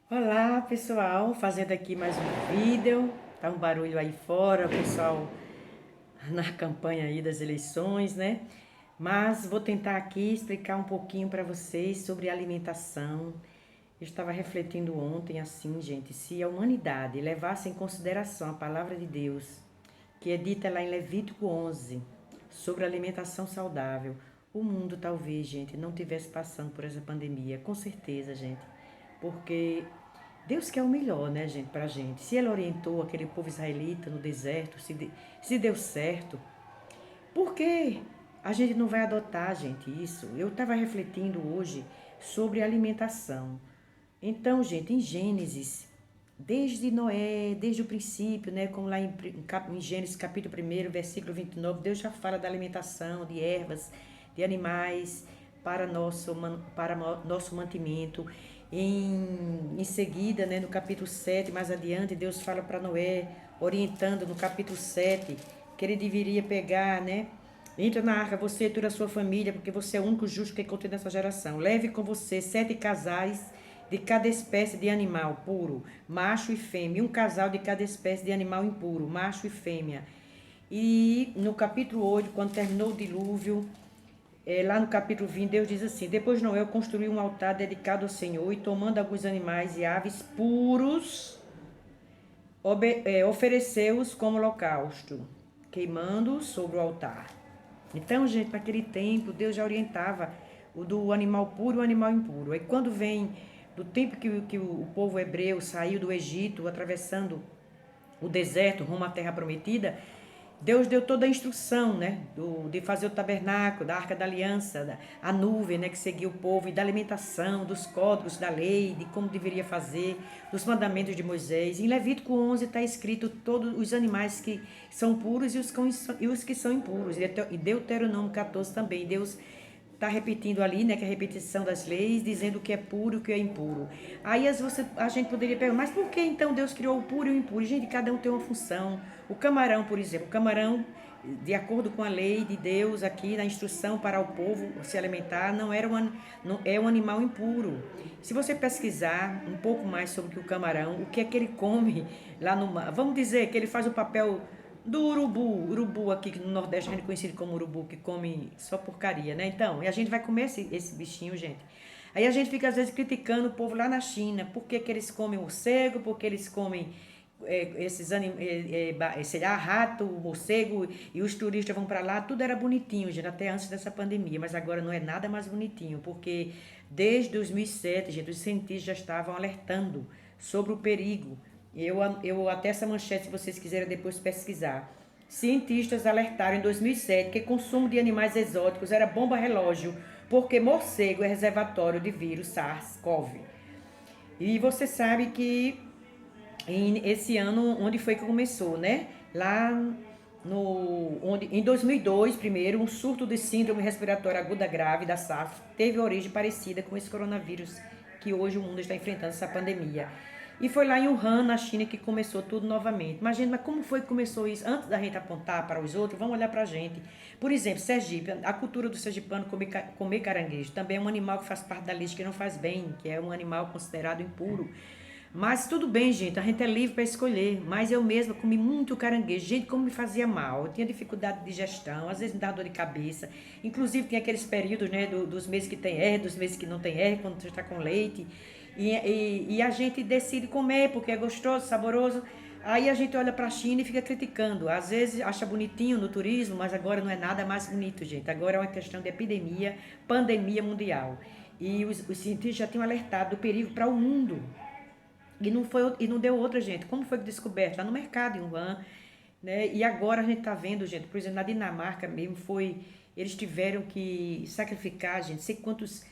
Olá pessoal, fazendo aqui mais um vídeo. Tá um barulho aí fora, o pessoal na campanha aí das eleições, né? Mas vou tentar aqui explicar um pouquinho para vocês sobre alimentação. Eu estava refletindo ontem assim, gente, se a humanidade levasse em consideração a palavra de Deus, que é dita lá em Levítico 11, sobre alimentação saudável, o mundo talvez, gente, não tivesse passando por essa pandemia, com certeza, gente. Porque Deus quer o melhor, né, gente, pra gente. Se ele orientou aquele povo israelita no deserto, se deu certo, por que a gente não vai adotar, gente, isso? Eu estava refletindo hoje sobre alimentação. Então, gente, em Gênesis, desde Noé, desde o princípio, né, como lá em Gênesis capítulo 1, versículo 29, Deus já fala da alimentação de ervas, de animais para nosso mantimento. Em seguida, né, no capítulo 7, mais adiante, Deus fala para Noé, orientando no capítulo 7, que ele deveria pegar, né? Entra na arca, você e toda a sua família, porque você é o único justo que encontrei nessa geração. Leve com você 7 casais de cada espécie de animal puro, macho e fêmea, e um casal de cada espécie de animal impuro, macho e fêmea. E no capítulo 8, quando terminou o dilúvio, lá no capítulo 20, Deus diz assim: Depois Noé construiu um altar dedicado ao Senhor e, tomando alguns animais e aves puros, ofereceu-os como holocausto, queimando-os sobre o altar. Então, gente, naquele tempo, Deus já orientava o do animal puro e o animal impuro. Aí, quando vem do tempo que o povo hebreu saiu do Egito, atravessando o deserto rumo à terra prometida, Deus deu toda a instrução, né, de fazer o tabernáculo, da arca da aliança, a nuvem, né, que seguia o povo, e da alimentação, dos códigos da lei, de como deveria fazer, dos mandamentos de Moisés. Em Levítico 11 está escrito todos os animais que são puros e os que são impuros. E Deuteronômio 14 também, Deus está repetindo ali, né, que é a repetição das leis, dizendo o que é puro e o que é impuro. Aí a gente poderia perguntar, mas por que então Deus criou o puro e o impuro? Gente, cada um tem uma função. O camarão, por exemplo, o camarão, de acordo com a lei de Deus aqui, na instrução para o povo se alimentar, não é um animal impuro. Se você pesquisar um pouco mais sobre o camarão, o que é que ele come lá no mar, vamos dizer que ele faz o papel do urubu aqui, que no Nordeste a gente é conhecido como urubu, que come só porcaria, né? Então, e a gente vai comer esse bichinho, gente. Aí a gente fica às vezes criticando o povo lá na China, por que eles comem morcego, por que eles comem esses animais, sei lá, rato, morcego, e os turistas vão para lá, tudo era bonitinho, gente, até antes dessa pandemia, mas agora não é nada mais bonitinho, porque desde 2007, gente, os cientistas já estavam alertando sobre o perigo. Eu até essa manchete, se vocês quiserem depois pesquisar. Cientistas alertaram em 2007 que consumo de animais exóticos era bomba relógio, porque morcego é reservatório de vírus SARS-CoV. E você sabe que esse ano, onde foi que começou, né? Lá em 2002, primeiro, um surto de síndrome respiratória aguda grave da SARS teve origem parecida com esse coronavírus que hoje o mundo está enfrentando, essa pandemia. E foi lá em Wuhan, na China, que começou tudo novamente. Imagina, mas como foi que começou isso? Antes da gente apontar para os outros, vamos olhar para a gente. Por exemplo, Sergipe, a cultura do sergipano comer caranguejo. Também é um animal que faz parte da lista que não faz bem, que é um animal considerado impuro. Mas tudo bem, gente, a gente é livre para escolher. Mas eu mesma comi muito caranguejo. Gente, como me fazia mal. Eu tinha dificuldade de digestão, às vezes me dava dor de cabeça. Inclusive, tem aqueles períodos, né, dos meses que tem R, dos meses que não tem R, quando você está com leite. E a gente decide comer porque é gostoso, saboroso. Aí a gente olha para a China e fica criticando. Às vezes acha bonitinho no turismo, mas agora não é nada mais bonito, gente. Agora é uma questão de epidemia, pandemia mundial. E os cientistas já tinham alertado do perigo para o mundo. E não deu outra, gente. Como foi descoberto? Lá no mercado em Wuhan, né? E agora a gente tá vendo, gente, por exemplo, na Dinamarca mesmo eles tiveram que sacrificar, gente, sei quantos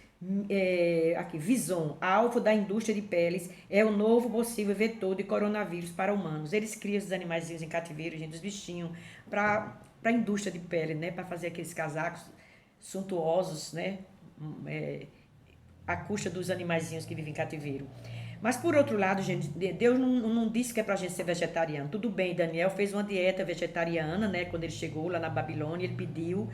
aqui, Vison, alvo da indústria de peles, é o novo possível vetor de coronavírus para humanos. Eles criam esses animaizinhos em cativeiro, gente, os bichinhos, para a indústria de pele, né? Para fazer aqueles casacos suntuosos, né? À custa dos animaizinhos que vivem em cativeiro. Mas por outro lado, gente, Deus não disse que é pra gente ser vegetariano. Tudo bem, Daniel fez uma dieta vegetariana, né? Quando ele chegou lá na Babilônia, ele pediu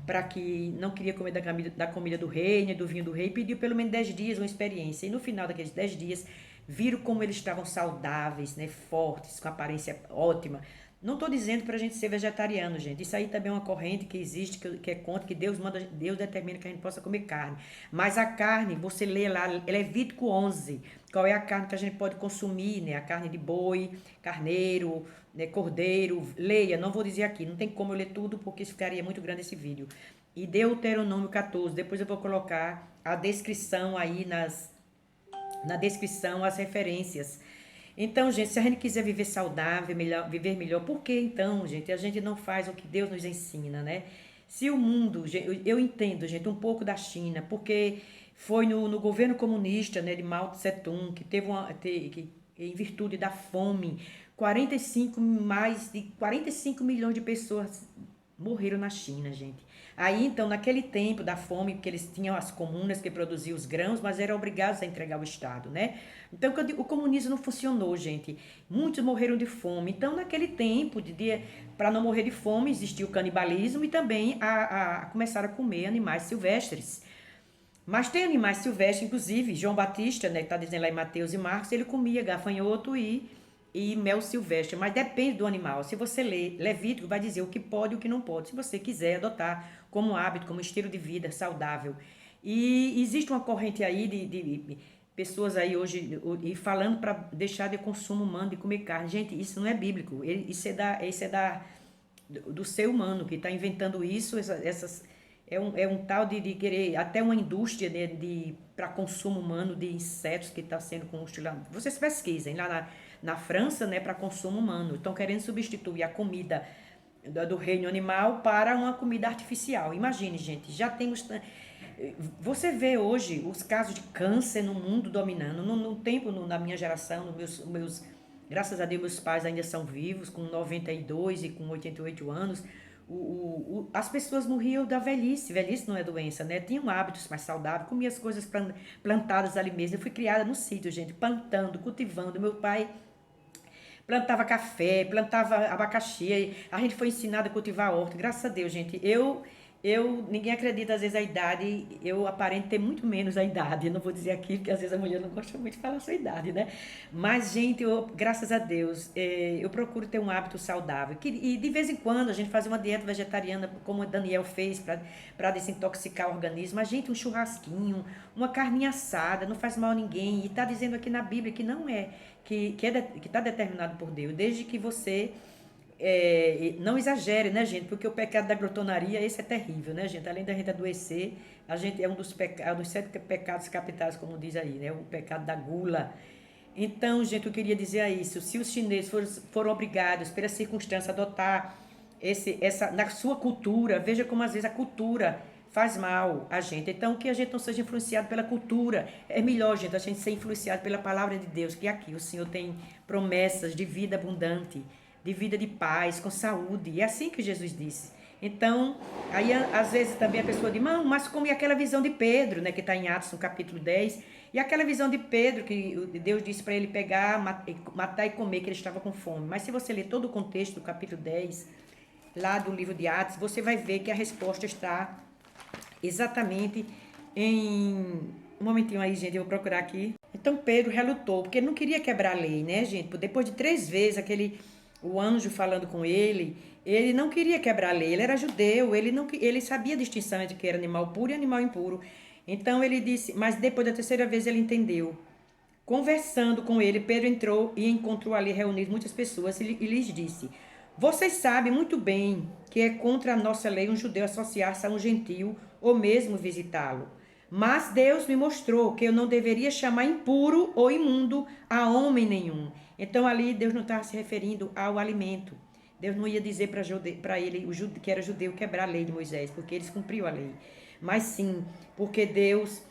para que não queria comer da comida do reino e do vinho do rei, pediu pelo menos 10 dias uma experiência. E no final daqueles 10 dias, viram como eles estavam saudáveis, né, fortes, com aparência ótima. Não estou dizendo para a gente ser vegetariano, gente. Isso aí também é uma corrente que existe, que é contra, que Deus manda, Deus determina que a gente possa comer carne. Mas a carne, você lê lá, Levítico 11, qual é a carne que a gente pode consumir, né? A carne de boi, carneiro, né? Cordeiro, leia, não vou dizer aqui, não tem como eu ler tudo porque isso ficaria muito grande esse vídeo. E Deuteronômio 14, depois eu vou colocar a descrição aí na descrição, as referências. Então, gente, se a gente quiser viver saudável, viver melhor, por que então, gente, a gente não faz o que Deus nos ensina, né? Se o mundo, eu entendo, gente, um pouco da China, porque foi no governo comunista, né, de Mao Tse Tung, que teve que em virtude da fome, mais de 45 milhões de pessoas morreram na China, gente. Aí, então, naquele tempo da fome, porque eles tinham as comunas que produziam os grãos, mas eram obrigados a entregar ao Estado, né? Então, o comunismo não funcionou, gente. Muitos morreram de fome. Então, naquele tempo, para não morrer de fome, existia o canibalismo e também começaram a comer animais silvestres. Mas tem animais silvestres, inclusive, João Batista, né, que está dizendo lá em Mateus e Marcos, ele comia gafanhoto e mel silvestre, mas depende do animal. Se você ler Levítico, vai dizer o que pode e o que não pode, se você quiser adotar como hábito, como estilo de vida saudável. E existe uma corrente aí de pessoas aí hoje e falando para deixar de consumo humano, de comer carne. Gente, isso não é bíblico, isso é do ser humano que está inventando isso, é um tal de querer, até uma indústria para consumo humano de insetos que está sendo construída. Vocês pesquisem lá na França, né, para consumo humano. Estão querendo substituir a comida do reino animal para uma comida artificial. Imagine, gente, já temos. Você vê hoje os casos de câncer no mundo dominando. No tempo, na minha geração, graças a Deus, meus pais ainda são vivos, com 92 e com 88 anos. As pessoas morriam da velhice. Velhice não é doença, né? Tinham hábitos mais saudáveis, comia as coisas plantadas ali mesmo. Eu fui criada no sítio, gente, plantando, cultivando. Meu pai plantava café, plantava abacaxi. A gente foi ensinado a cultivar horta. Graças a Deus, gente. Ninguém acredita às vezes a idade, eu aparento ter muito menos a idade. Eu não vou dizer aqui, porque às vezes a mulher não gosta muito de falar a sua idade, né? Mas, gente, graças a Deus, eu procuro ter um hábito saudável. E de vez em quando a gente faz uma dieta vegetariana, como o Daniel fez, para desintoxicar o organismo. A gente, um churrasquinho, uma carninha assada, não faz mal a ninguém. E está dizendo aqui na Bíblia que não é, que está determinado por Deus, desde que você não exagere, né, gente? Porque o pecado da glutonaria, esse é terrível, né, gente? Além da gente adoecer, a gente é um dos 7 pecados capitais, como diz aí, né? O pecado da gula. Então, gente, eu queria dizer isso. Se os chineses foram obrigados, pela circunstância, a adotar na sua cultura, veja como às vezes a cultura faz mal a gente. Então, que a gente não seja influenciado pela cultura. É melhor, gente, a gente ser influenciado pela palavra de Deus, que aqui o Senhor tem promessas de vida abundante, de vida de paz, com saúde. E é assim que Jesus disse. Então, aí às vezes também a pessoa diz, mas como é aquela visão de Pedro, né, que está em Atos, no capítulo 10, e aquela visão de Pedro, que Deus disse para ele pegar, matar e comer, que ele estava com fome. Mas se você ler todo o contexto do capítulo 10, lá do livro de Atos, você vai ver que a resposta está exatamente em... Um momentinho aí, gente, eu vou procurar aqui. Então Pedro relutou, porque ele não queria quebrar a lei, né, gente? Depois de 3 vezes o anjo falando com ele não queria quebrar a lei, ele era judeu, ele sabia a distinção entre que era animal puro e animal impuro. Então ele disse, mas depois da 3ª vez ele entendeu. Conversando com ele, Pedro entrou e encontrou ali reunidas muitas pessoas e lhes disse, vocês sabem muito bem que é contra a nossa lei um judeu associar-se a um gentio ou mesmo visitá-lo. Mas Deus me mostrou que eu não deveria chamar impuro ou imundo a homem nenhum. Então ali Deus não estava se referindo ao alimento. Deus não ia dizer para ele, que era judeu, quebrar a lei de Moisés, porque eles cumpriam a lei. Mas sim, porque Deus,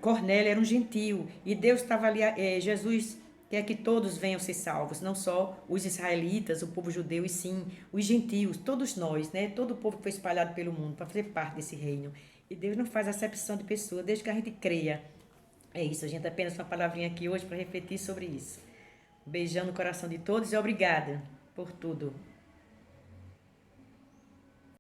Cornélio era um gentio, e Deus estava ali, Jesus quer que todos venham ser salvos, não só os israelitas, o povo judeu, e sim os gentios, todos nós, né? Todo o povo que foi espalhado pelo mundo para fazer parte desse reino. E Deus não faz acepção de pessoa, desde que a gente creia. É isso, a gente apenas uma palavrinha aqui hoje para refletir sobre isso. Beijão no coração de todos e obrigada por tudo.